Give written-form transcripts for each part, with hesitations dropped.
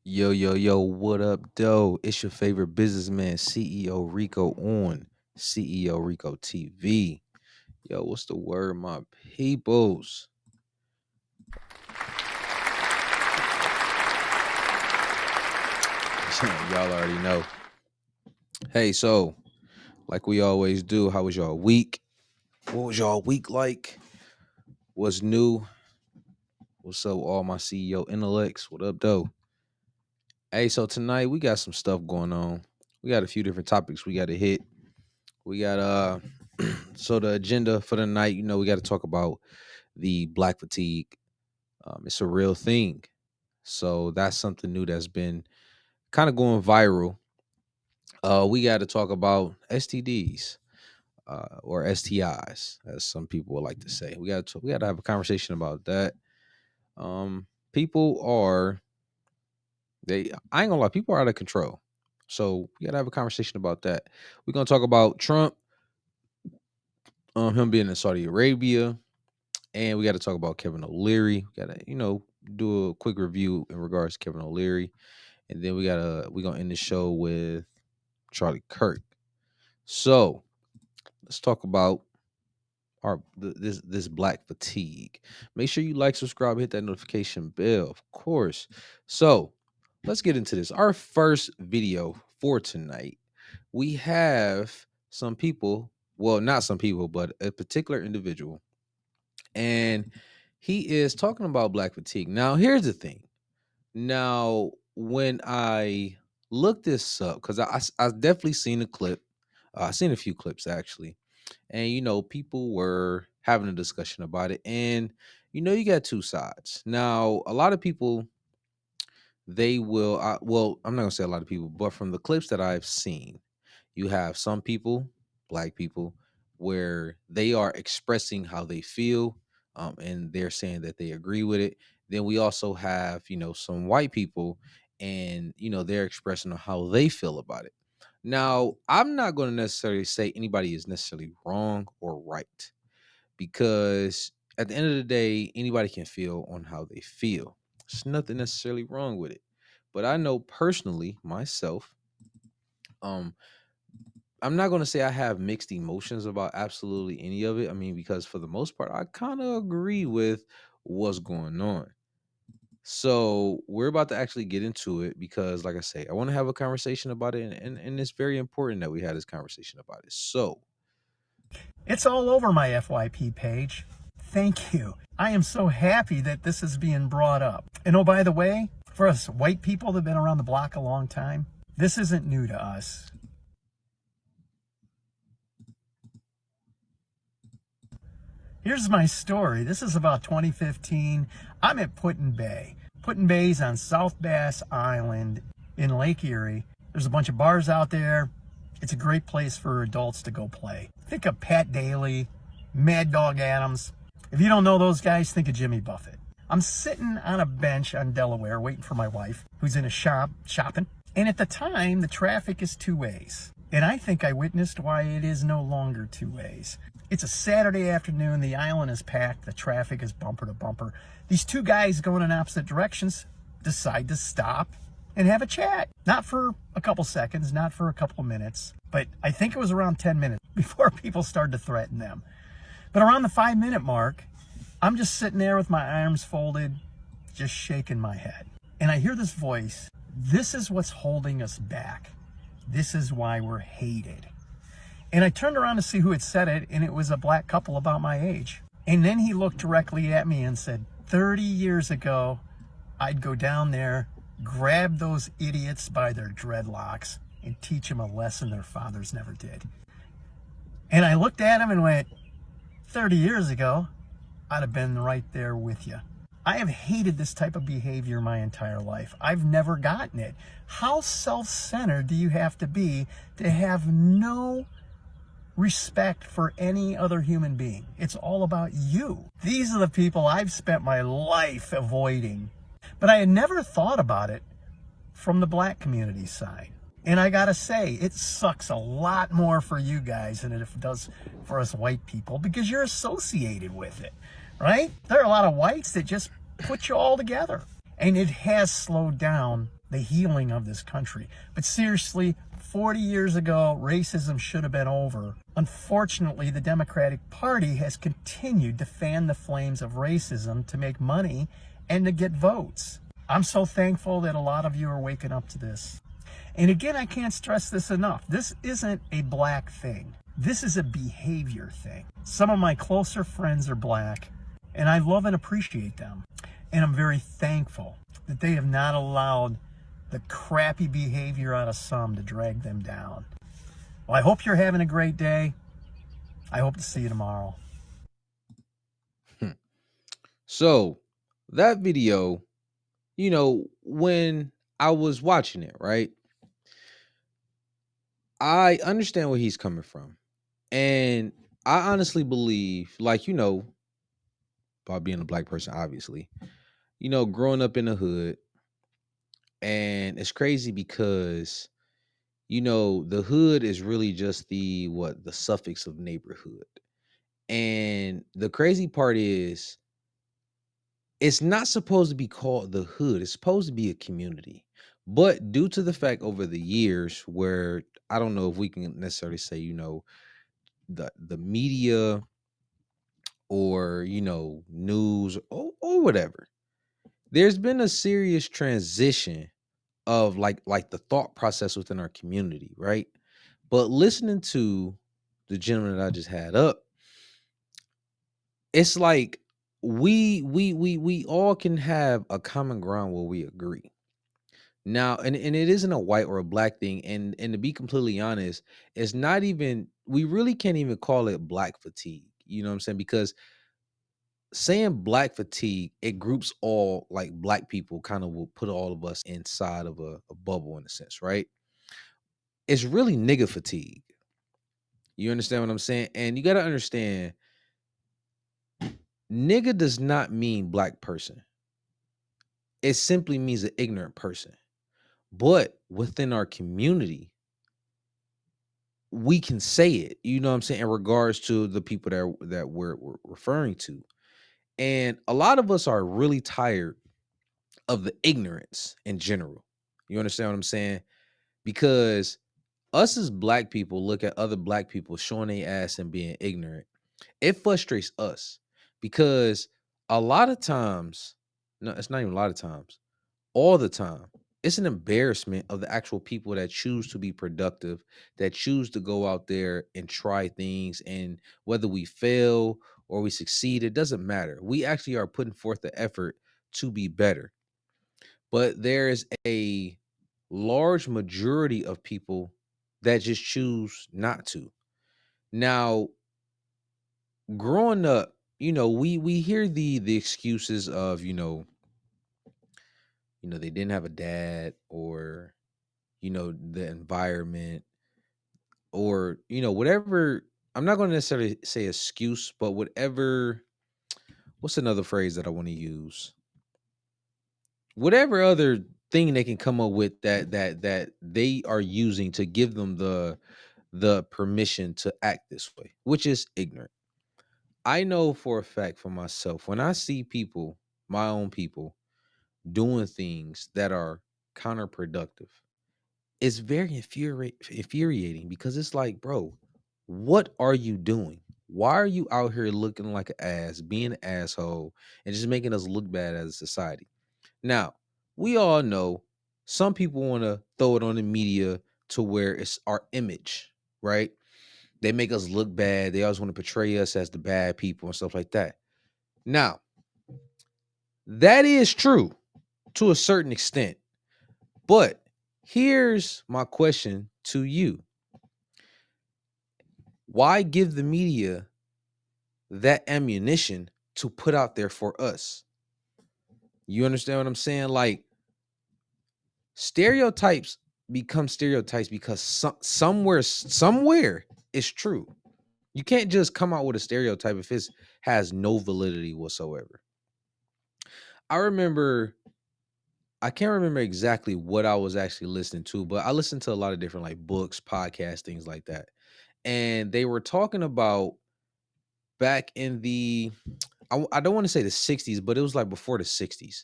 Yo, yo, yo, what up, though? It's your favorite businessman, CEO Rico on CEO Rico TV. Yo, what's the word, my peoples? Y'all already know. Hey, so, like we always do, how was y'all week? What was y'all week like? What's new? What's up, all my CEO intellects? What up, though? Hey, so tonight we got some stuff going on. We got a few different topics we got to hit. We got so the agenda for the night, we got to talk about the black fatigue. It's a real thing. So that's something new that's been kind of going viral. We got to talk about STDs or STIs, as some people would like to say. We got to have a conversation about that. People are they. I ain't gonna lie, people are out of control. So we got to have a conversation about that. We're gonna talk about Trump, him being in Saudi Arabia, and we got to talk about Kevin O'Leary. We got to do a quick review in regards to Kevin O'Leary. And then we're gonna end the show with Charlie Kirk. So let's talk about this black fatigue. Make sure you like, subscribe, hit that notification bell, of course. So let's get into this. Our first video for tonight, we have some people, well, not some people, but a particular individual, and he is talking about black fatigue. Now, here's the thing. Now, when I looked this up, because I definitely seen a clip, I seen a few clips actually, and people were having a discussion about it, and you got two sides. Now, a lot of people they will, well, I'm not gonna say a lot of people, but from the clips that I've seen, you have some people, black people, where they are expressing how they feel, and they're saying that they agree with it. Then we also have, some white people, and they're expressing how they feel about it. Now, I'm not going to necessarily say anybody is necessarily wrong or right, because at the end of the day, anybody can feel on how they feel. There's nothing necessarily wrong with it. But I know personally myself, um, I'm not going to say I have mixed emotions about absolutely any of it. I mean, because for the most part, I kind of agree with what's going on. So we're about to actually get into it because, like I say, I want to have a conversation about it, and it's very important that we had this conversation about it. So, It's all over my FYP page. Thank you. I am so happy that this is being brought up. And oh, by the way, for us white people that have been around the block a long time, this isn't new to us. Here's my story. This is about 2015. I'm at Put-in-Bay. Put-in-Bay's on South Bass Island in Lake Erie. There's a bunch of bars out there. It's a great place for adults to go play. Think of Pat Daly, Mad Dog Adams. If you don't know those guys, think of Jimmy Buffett. I'm sitting on a bench on Delaware waiting for my wife, who's in a shop shopping. And at the time, the traffic is two ways. And I think I witnessed why it is no longer two ways. It's a Saturday afternoon. The island is packed. The traffic is bumper to bumper. These two guys going in opposite directions decide to stop and have a chat. Not for a couple seconds, not for a couple minutes, but I think it was around 10 minutes before people started to threaten them. But around the 5-minute mark, I'm just sitting there with my arms folded, just shaking my head. And I hear this voice. This is what's holding us back. This is why we're hated. And I turned around to see who had said it, and it was a black couple about my age. And then he looked directly at me and said, 30 years ago, I'd go down there, grab those idiots by their dreadlocks, and teach them a lesson their fathers never did. And I looked at him and went, 30 years ago, I'd have been right there with you. I have hated this type of behavior my entire life. I've never gotten it. How self-centered do you have to have no respect for any other human being? It's all about you. These are the people I've spent my life avoiding. But I had never thought about it from the black community side. And I gotta say, it sucks a lot more for you guys than it does for us white people, because you're associated with it, right? There are a lot of whites that just put you all together. And it has slowed down the healing of this country. But seriously, 40 years ago, racism should have been over. Unfortunately, the Democratic Party has continued to fan the flames of racism to make money and to get votes. I'm so thankful that a lot of you are waking up to this. And again, I can't stress this enough. This isn't a black thing. This is a behavior thing. Some of my closer friends are black, and I love and appreciate them. And I'm very thankful that they have not allowed the crappy behavior out of some to drag them down. Well, I hope you're having a great day. I hope to see you tomorrow. Hmm. So that video, when I was watching it, right, I understand where he's coming from. And I honestly believe, like, by being a black person, obviously, growing up in the hood, and it's crazy because, the hood is really just the suffix of neighborhood. And the crazy part is, it's not supposed to be called the hood. It's supposed to be a community. But due to the fact over the years where I don't know if we can necessarily say, the media or, news or whatever, there's been a serious transition of like the thought process within our community, right? But listening to the gentleman that I just had up, it's like we all can have a common ground where we agree. Now, and it isn't a white or a black thing, and to be completely honest, it's not even we really can't even call it black fatigue. You know what I'm saying? Because saying black fatigue, it groups all like black people, kind of will put all of us inside of a bubble in a sense, right? It's really nigga fatigue. You understand what I'm saying? And you got to understand, nigga does not mean black person. It simply means an ignorant person. But within our community, we can say it, you know what I'm saying, in regards to the people that we're referring to. And a lot of us are really tired of the ignorance in general. You understand what I'm saying? Because us as black people look at other black people showing their ass and being ignorant. It frustrates us because a lot of times, no, it's not even a lot of times, all the time, it's an embarrassment of the actual people that choose to be productive, that choose to go out there and try things. And whether we fail or we succeed, it doesn't matter. We actually are putting forth the effort to be better. But there's a large majority of people that just choose not to. Now, growing up, we hear the excuses of, they didn't have a dad, or the environment, or whatever. I'm not going to necessarily say excuse, but whatever. What's another phrase that I want to use? Whatever other thing they can come up with that they are using to give them the permission to act this way, which is ignorant. I know for a fact for myself, when I see people, my own people, doing things that are counterproductive, it's very infuriating, because it's like, bro, what are you doing? Why are you out here looking like an ass, being an asshole, and just making us look bad as a society? Now, we all know some people want to throw it on the media to where it's our image, right? They make us look bad. They always want to portray us as the bad people and stuff like that. Now, that is true to a certain extent. But here's my question to you. Why give the media that ammunition to put out there for us? You understand what I'm saying? Like, stereotypes become stereotypes because somewhere it's true. You can't just come out with a stereotype if it has no validity whatsoever. I remember, I can't remember exactly what I was actually listening to, but I listened to a lot of different like books, podcasts, things like that. And they were talking about back in the, I don't want to say the 60s, but it was like before the 60s.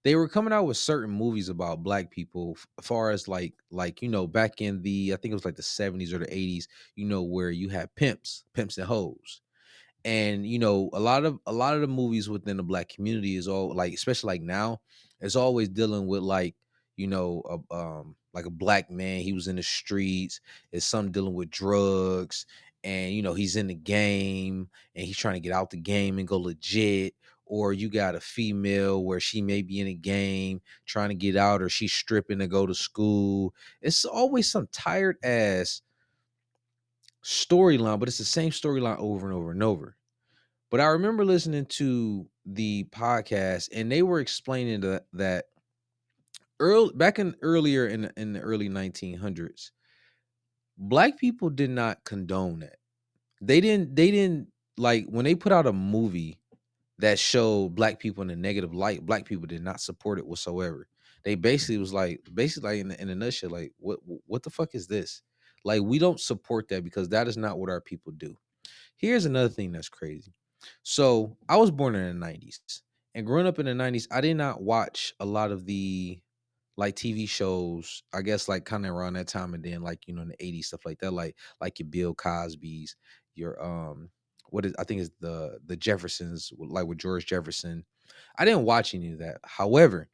they were coming out with certain movies about black people as far as back in the, I think it was like the 70s or the 80s, where you had pimps and hoes. And a lot of the movies within the black community is all like, especially like now, it's always dealing with like, like a black man, he was in the streets, it's some dealing with drugs, and he's in the game and he's trying to get out the game and go legit. Or you got a female where she may be in a game trying to get out, or she's stripping to go to school. It's always some tired ass storyline, but it's the same storyline over and over and over. But I remember listening to the podcast, and they were explaining that earlier in the early 1900s, black people did not condone that. They didn't like when they put out a movie that showed black people in a negative light. Black people did not support it whatsoever. They basically was like, basically like in a nutshell, like what the fuck is this? Like, we don't support that because that is not what our people do. Here's another thing that's crazy. So I was born in the 90s. And growing up in the 90s, I did not watch a lot of the like TV shows, I guess like kind of around that time, and then like, in the 80s, stuff like that, like your Bill Cosby's, your what is, I think is the Jeffersons, like with George Jefferson. I didn't watch any of that. However,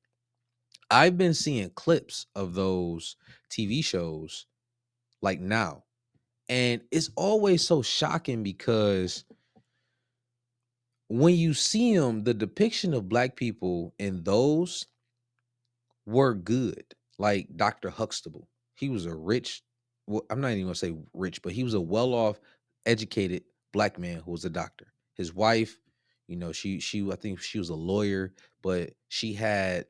I've been seeing clips of those TV shows like now. And it's always so shocking because when you see them, the depiction of black people in those were good. Like Dr. Huxtable, he was a rich, well, I'm not even gonna say rich, but he was a well-off, educated black man who was a doctor. His wife, she I think she was a lawyer, but she had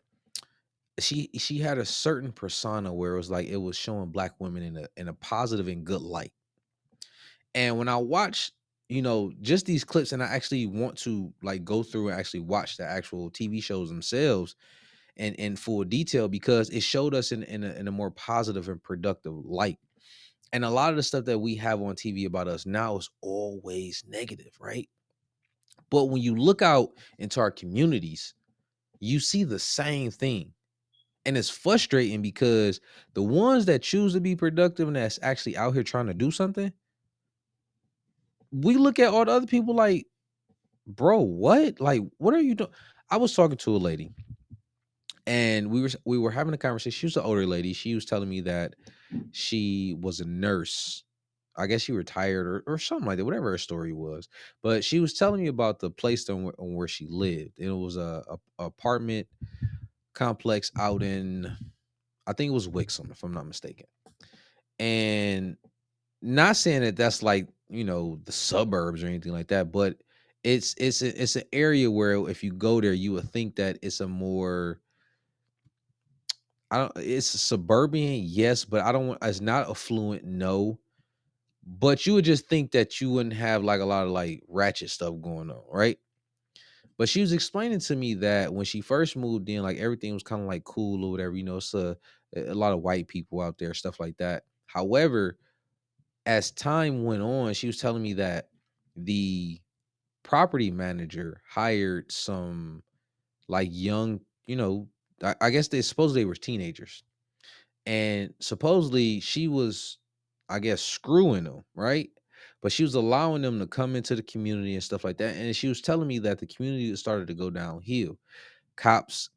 a certain persona where it was like it was showing black women in a positive and good light. And when I watch, just these clips, and I actually want to like go through and actually watch the actual TV shows themselves and in full detail, because it showed us in a more positive and productive light. And a lot of the stuff that we have on TV about us now is always negative, right? But when you look out into our communities, you see the same thing. And it's frustrating because the ones that choose to be productive and that's actually out here trying to do something, we look at all the other people like, bro, what? Like, what are you doing? I was talking to a lady, and we were having a conversation. She was an older lady. She was telling me that she was a nurse. I guess she retired or something like that, whatever her story was. But she was telling me about the place on where she lived. It was a apartment complex out in, I think it was Wixom, if I'm not mistaken. And not saying that that's like, the suburbs or anything like that, but it's an area where if you go there, you would think that it's a more, I don't, it's suburban, yes, but I don't want, it's not affluent, no. But you would just think that you wouldn't have like a lot of like ratchet stuff going on, right? But she was explaining to me that when she first moved in, like everything was kind of like cool or whatever, it's a lot of white people out there, stuff like that. However, as time went on, she was telling me that the property manager hired some like young, I guess they supposedly were teenagers. And supposedly she was, I guess, screwing them, right? But she was allowing them to come into the community and stuff like that. And she was telling me that the community started to go downhill. Cops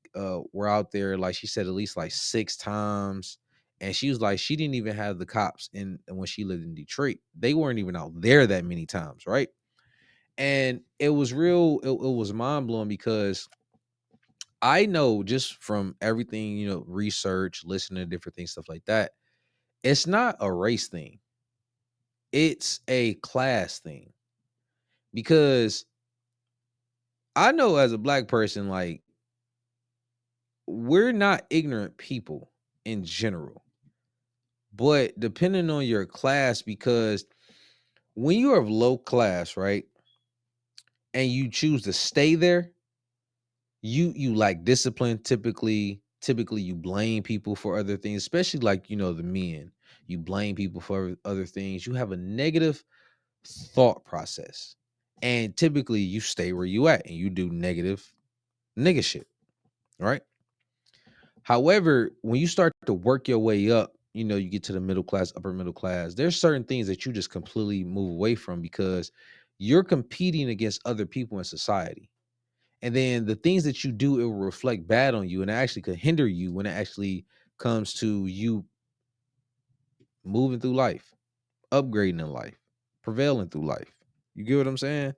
were out there, like she said, at least like 6 times. And she was like, she didn't even have the cops in when she lived in Detroit. They weren't even out there that many times, right? And it was real, it was mind blowing because I know just from everything, research, listening to different things, stuff like that, it's not a race thing. It's a class thing. Because I know as a black person, like, we're not ignorant people in general. But depending on your class, because when you are of low class, right, and you choose to stay there, you like discipline. Typically you blame people for other things, especially like, the men. You blame people for other things. You have a negative thought process. And typically you stay where you at and you do negative nigga shit, right? However, when you start to work your way up, you get to the middle class, upper middle class, there's certain things that you just completely move away from because you're competing against other people in society. And then the things that you do, it will reflect bad on you and it actually could hinder you when it actually comes to you moving through life, upgrading in life, prevailing through life. You get what I'm saying?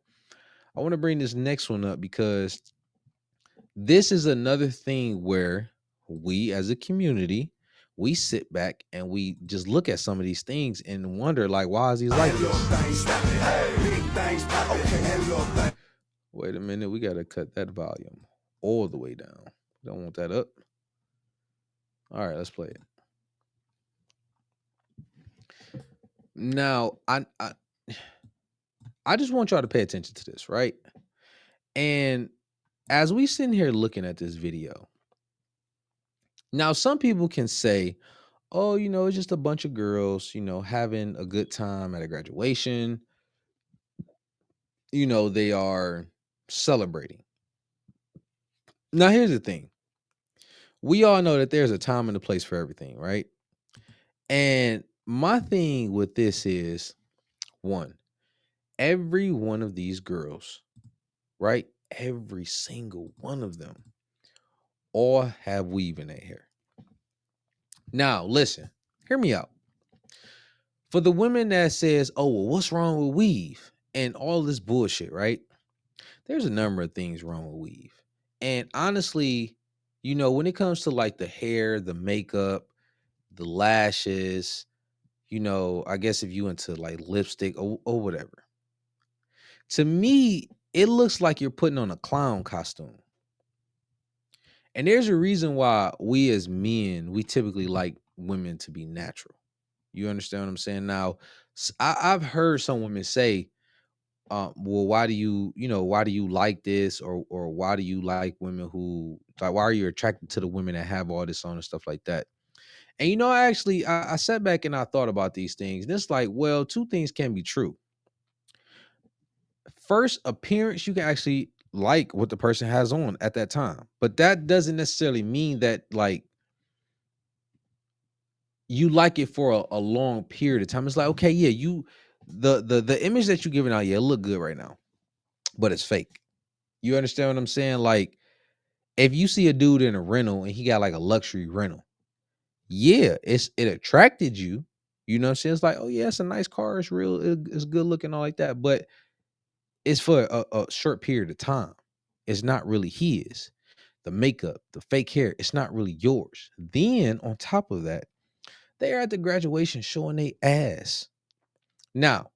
I want to bring this next one up because this is another thing where we as a community, we sit back and we just look at some of these things and wonder like, why is these like this? Wait a minute, we got to cut that volume all the way down. Don't want that up. All right, let's play it. Now, I just want y'all to pay attention to this, right? And as we sitting here looking at this video, now some people can say, oh, it's just a bunch of girls, having a good time at a graduation. They are celebrating. Now, here's the thing. We all know that there's a time and a place for everything, right? And my thing with this is one, every one of these girls, right? Every single one of them all have weave in their hair. Now, listen, hear me out. For the women that says, oh, well, what's wrong with weave and all this bullshit, right? There's a number of things wrong with weave. And honestly, when it comes to like the hair, the makeup, the lashes, I guess if you into like lipstick or whatever, to me, it looks like you're putting on a clown costume. And there's a reason why we as men, we typically like women to be natural. You understand what I'm saying? Now, I've heard some women say, well, why do you like this, or why do you like women who like, why are you attracted to the women that have all this on and stuff like that? And I sat back and I thought about these things. And it's like, well, two things can be true. First, appearance, you can actually like what the person has on at that time, but that doesn't necessarily mean that like you like it for a long period of time. It's like, okay, yeah, the image that you're giving out, yeah, it look good right now, but it's fake. You understand what I'm saying? Like, if you see a dude in a rental and he got like a luxury rental, yeah, it attracted you. You know what I'm saying? It's like, oh yeah, it's a nice car, it's real, it's good looking, all like that. But it's for a short period of time. It's not really his. The makeup, the fake hair, it's not really yours. Then on top of that, they're at the graduation showing their ass. Now,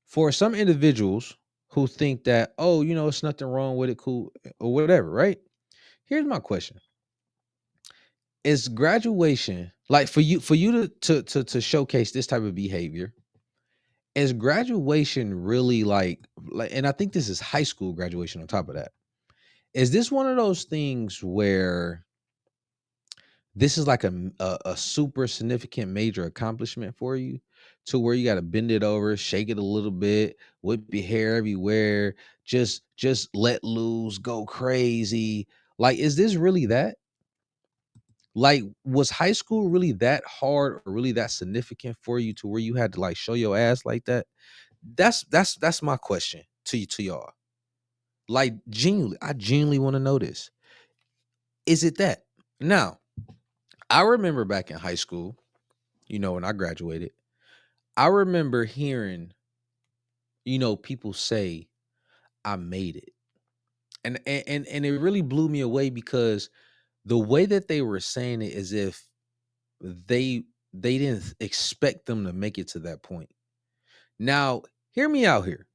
for some individuals who think that, oh, it's nothing wrong with it, cool, or whatever, right? Here's my question. Is graduation like for you to showcase this type of behavior? Is graduation really like and I think this is high school graduation on top of that. Is this one of those things where this is like a super significant major accomplishment for you to where you got to bend it over, shake it a little bit, whip your hair everywhere, just let loose, go crazy. Like, is this really that? Like, was high school really that hard or really that significant for you to where you had to like show your ass like that? That's my question to y'all. Like, genuinely, I genuinely want to know this. Is it that? Now, I remember back in high school, when I graduated, I remember hearing, people say, I made it. And it really blew me away because the way that they were saying it is if they they didn't expect them to make it to that point. Now, hear me out here.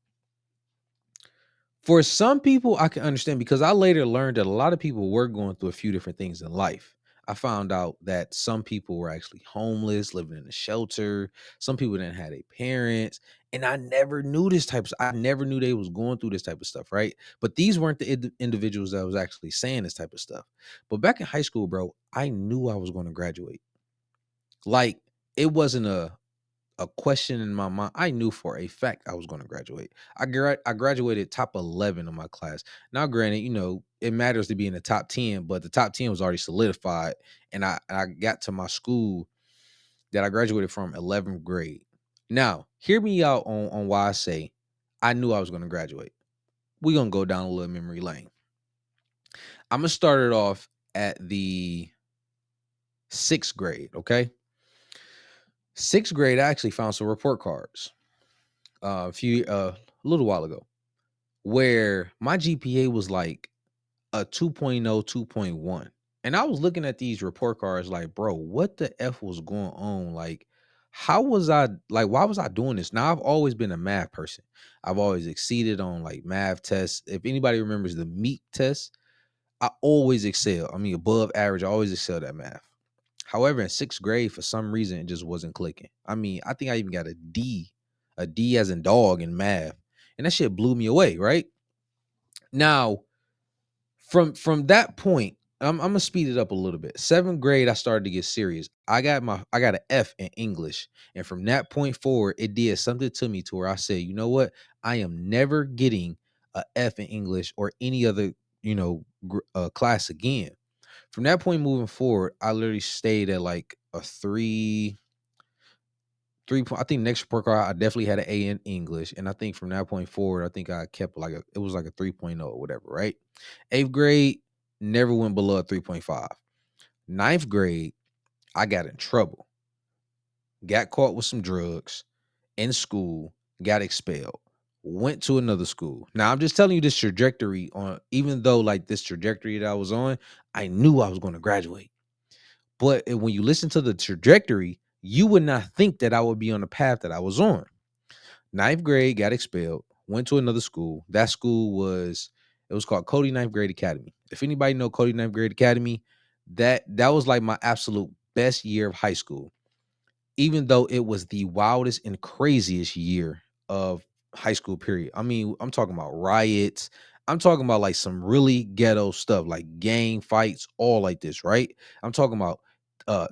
For some people, I can understand because I later learned that a lot of people were going through a few different things in life. I found out that some people were actually homeless, living in a shelter. Some people didn't have their parents, and I never knew this type of. I never knew they was going through this type of stuff, right? But these weren't the individuals that was actually saying this type of stuff. But back in high school, bro, I knew I was going to graduate. Like, it wasn't a question in my mind. I knew for a fact I was going to graduate. I graduated top 11 of my class. Now, granted, it matters to be in the top 10, but the top 10 was already solidified. And I got to my school that I graduated from 11th grade. Now, hear me out on why I say I knew I was going to graduate. We're going to go down a little memory lane. I'm going to start it off at the 6th grade, okay? 6th grade, I actually found some report cards a little while ago where my GPA was like a 2.0, 2.1. And I was looking at these report cards like, bro, what the F was going on? Like, how was I like, why was I doing this? Now, I've always been a math person. I've always exceeded on like math tests. If anybody remembers the MEEP test, I always excel. I mean, above average, I always excelled at math. However, in 6th grade, for some reason, it just wasn't clicking. I mean, I think I even got a D as in dog in math. And that shit blew me away, right? Now, from that point, I'm gonna speed it up a little bit. 7th grade, I started to get serious. I got an F in English, and from that point forward, it did something to me to where I said, you know what, I am never getting a F in English or any other class again. From that point moving forward, I literally stayed at like a three point. I think next report card, I definitely had an A in English, and I think from that point forward, I think I kept it was like a 3.0 or whatever, right? 8th grade, never went below a 3.5. 9th grade, I got in trouble, got caught with some drugs in school, got expelled, went to another school. Now I'm just telling you this trajectory on, even though like this trajectory that I was on, I knew I was going to graduate. But when you listen to the trajectory, you would not think that I would be on the path that I was on. 9th grade, got expelled, went to another school. That school it was called Cody Ninth Grade Academy. If anybody know Cody Ninth Grade Academy, that was like my absolute best year of high school, even though it was the wildest and craziest year of high school period. I mean, I'm talking about riots. I'm talking about like some really ghetto stuff, like gang fights, all like this, right? I'm talking about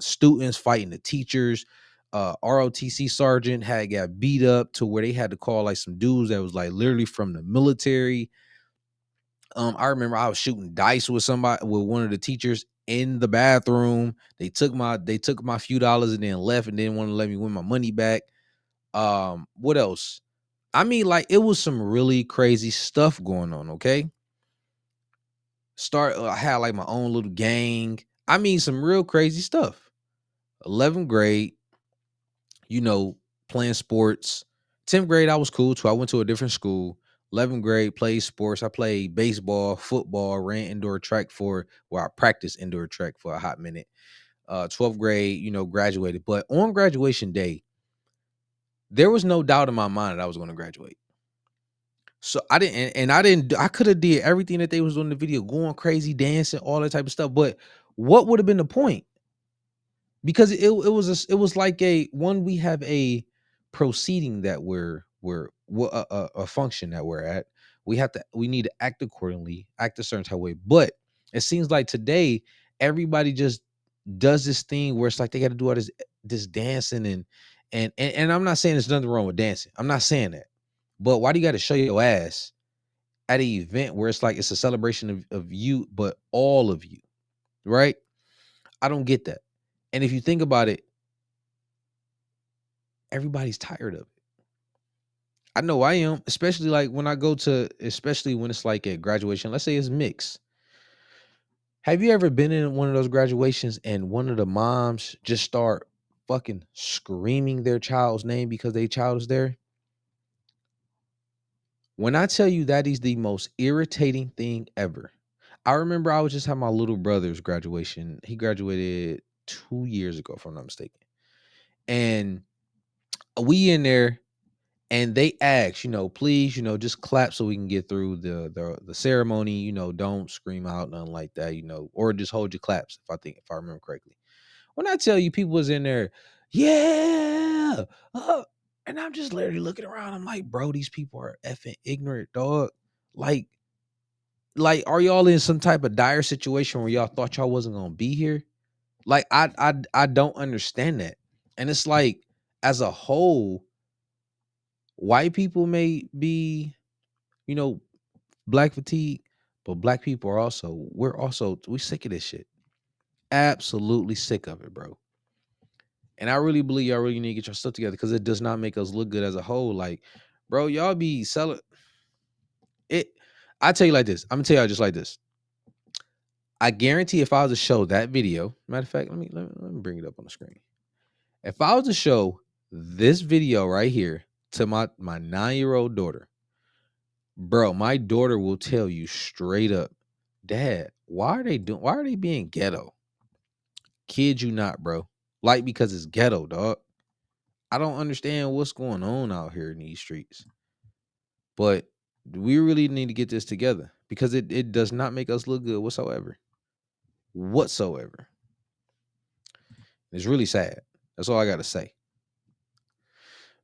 students fighting the teachers. ROTC sergeant had got beat up to where they had to call like some dudes that was like literally from the military. I remember I was shooting dice with one of the teachers in the bathroom. They took my few dollars and then left and didn't want to let me win my money back. What else? I mean, like it was some really crazy stuff going on. Okay, I had like my own little gang. I mean, some real crazy stuff. 11th grade, you know, playing sports. 10th grade, I was cool too. I went to a different school. 11th grade, played sports. I played baseball, football, ran indoor track I practiced indoor track for a hot minute. 12th grade, graduated. But on graduation day, there was no doubt in my mind that I was going to graduate. So I could have did everything that they was doing in the video, going crazy, dancing, all that type of stuff. But what would have been the point? Because it was like we have a proceeding that a function that we're at. We need to act accordingly, act a certain type of way. But it seems like today everybody just does this thing where it's like they got to do all this dancing and I'm not saying there's nothing wrong with dancing. I'm not saying that. But why do you got to show your ass at an event where it's like it's a celebration of you, but all of you, right? I don't get that. And if you think about it, everybody's tired of it. I know I am, especially like especially when it's like at graduation. Let's say it's mixed. Have you ever been in one of those graduations and one of the moms just start fucking screaming their child's name because their child is there? When I tell you that is the most irritating thing ever. I remember I was just having my little brother's graduation. He graduated 2 years ago, if I'm not mistaken. And we in there and they ask, please, just clap so we can get through the ceremony. Don't scream out, nothing like that. Or just hold your claps. If I remember correctly. When I tell you, people was in there, yeah, and I'm just literally looking around. I'm like, bro, these people are effing ignorant, dog. Like, are y'all in some type of dire situation where y'all thought y'all wasn't gonna be here? Like, I don't understand that. And it's like, as a whole, white people may be, you know, black fatigue, But black people are also, we sick of this shit. Absolutely sick of it, bro. And I really believe y'all really need to get your stuff together because it does not make us look good as a whole. Like, bro, y'all be selling it. I tell you like this. I'm gonna tell y'all just like this. I guarantee if I was to show that video, matter of fact, let me bring it up on the screen. If I was to show this video right here to my 9-year-old daughter, bro, my daughter will tell you straight up, Dad, why are they being ghetto? Kid you not, bro. Like, because it's ghetto, dog. I don't understand what's going on out here in these streets. But we really need to get this together because it does not make us look good whatsoever. Whatsoever. It's really sad. That's all I gotta say.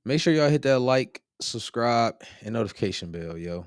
Make sure y'all hit that like, subscribe, and notification bell, yo.